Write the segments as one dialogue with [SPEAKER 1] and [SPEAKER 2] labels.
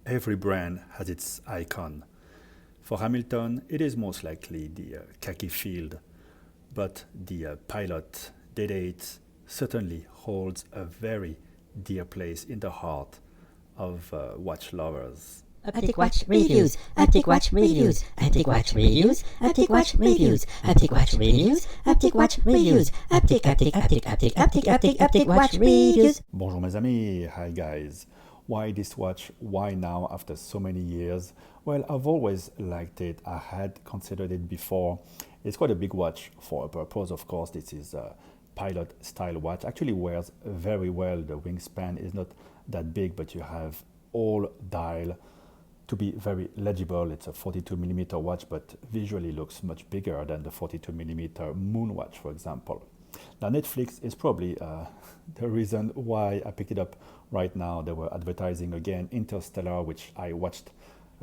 [SPEAKER 1] Every brand has its icon. For Hamilton, it is most likely the Khaki Field, but the Pilot Day Date certainly holds a very dear place in the heart of watch lovers.
[SPEAKER 2] Optic Watch Reviews, Optic Watch Reviews, Optic Watch Reviews, Optic Watch Reviews, Optic Watch Reviews, Optic Watch Reviews, Optic Watch Reviews.
[SPEAKER 1] Bonjour mes amis, hi guys. Why this watch? Why now after so many years? Well, I've always liked it. I had considered it before. It's quite a big watch for a purpose, of course. This is a pilot style watch. Actually wears very well. The wingspan is not that big, but you have all dial to be very legible. It's a 42 millimeter watch, but visually looks much bigger than the 42 millimeter Moon watch, for example. Now, Netflix is probably the reason why I picked it up right now. They were advertising again Interstellar, which I watched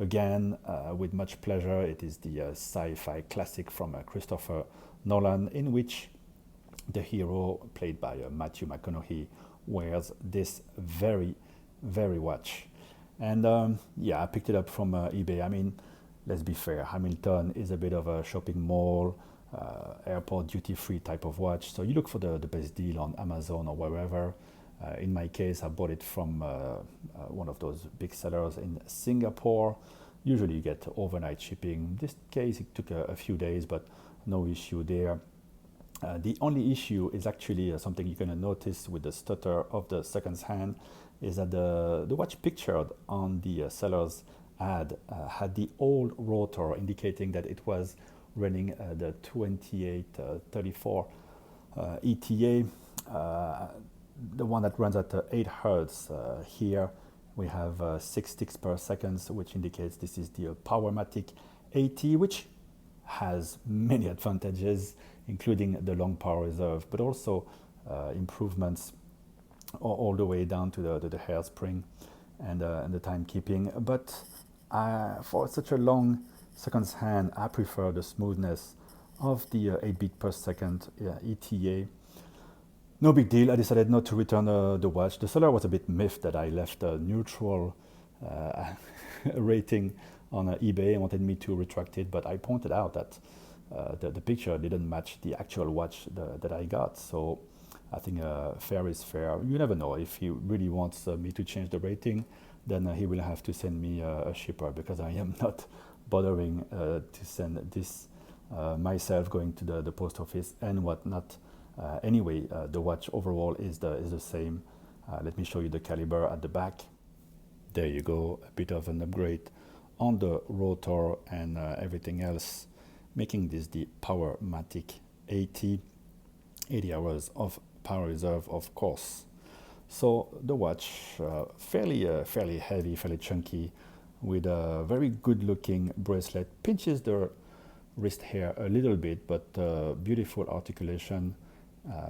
[SPEAKER 1] again with much pleasure. It is the sci-fi classic from Christopher Nolan, in which the hero, played by Matthew McConaughey, wears this very watch. And yeah, I picked it up from eBay. I mean, let's be fair, Hamilton is a bit of a shopping mall, airport duty-free type of watch. So you look for the best deal on Amazon or wherever. In my case, I bought it from one of those big sellers in Singapore. Usually you get overnight shipping. In this case, it took a few days, but no issue there. The only issue is actually something you're going to notice with the stutter of the second hand, is that the watch pictured on the seller's ad had the old rotor, indicating that it was running the 2834 ETA, the one that runs at 8 hertz. Here we have 6 ticks per second, which indicates this is the Powermatic AT, which has many advantages, including the long power reserve, but also improvements all the way down to the hairspring and the timekeeping. But for such a long seconds hand, I prefer the smoothness of the 8 beat per second ETA. No big deal. I decided not to return the watch. The seller was a bit miffed that I left a neutral rating on eBay and wanted me to retract it, but I pointed out that the picture didn't match the actual watch that I got. So I think fair is fair. You never know. If he really wants me to change the rating, then he will have to send me a shipper, because I am not bothering to send this myself, going to the post office and whatnot. Anyway, the watch overall is the same. Let me show you the caliber at the back. There you go, a bit of an upgrade on the rotor and everything else, making this the Powermatic 80 hours of power reserve, of course. So the watch, fairly heavy, fairly chunky, with a very good looking bracelet. Pinches the wrist hair a little bit, but beautiful articulation,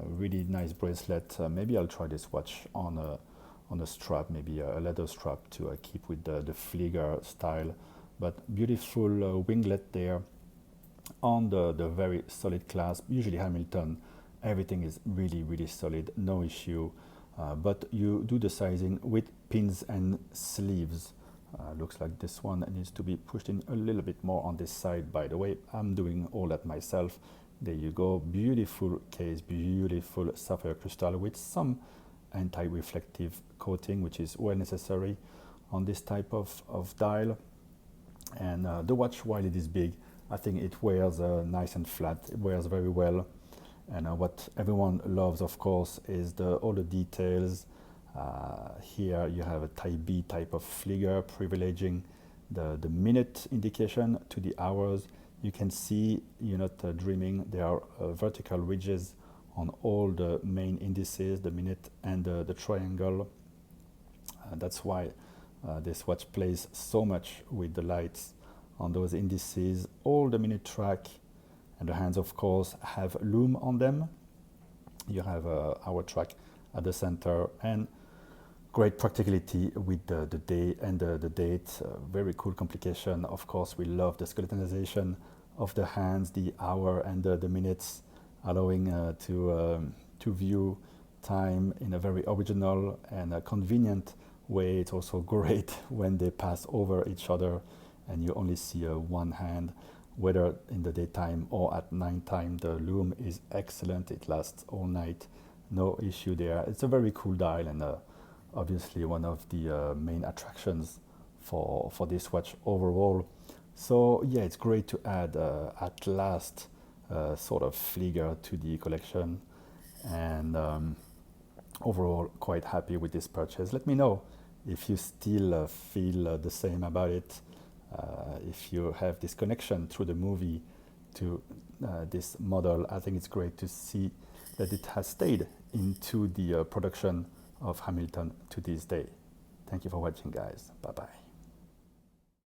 [SPEAKER 1] really nice bracelet. Maybe I'll try this watch on a strap, maybe a leather strap to keep with the Flieger style, but beautiful winglet there on the very solid clasp. Usually Hamilton, everything is really solid, no issue, but you do the sizing with pins and sleeves. Looks like this one needs to be pushed in a little bit more on this side. By the way, I'm doing all that myself. There you go, beautiful case, beautiful sapphire crystal with some anti-reflective coating, which is well necessary on this type of dial. And the watch, while it is big, I think it wears nice and flat. It wears very well. And what everyone loves, of course, is all the details. Here you have a type B type of Flieger, privileging the minute indication to the hours. You can see, you're not dreaming, there are vertical ridges on all the main indices, the minute and the triangle. That's why this watch plays so much with the lights on those indices. All the minute track and the hands, of course, have lume on them. You have hour track at the center, and great practicality with the day and the date. Very cool complication. Of course, we love the skeletonization of the hands, the hour and the minutes, allowing to view time in a very original and convenient way. It's also great when they pass over each other and you only see one hand, whether in the daytime or at nighttime. The lume is excellent. It lasts all night. No issue there. It's a very cool dial, and obviously one of the main attractions for this watch overall. So yeah, it's great to add at last sort of figure to the collection, and overall quite happy with this purchase. Let me know if you still feel the same about it, if you have this connection through the movie to this model. I think it's great to see that it has stayed into the production of Hamilton to this day. Thank you for watching, guys. Bye bye.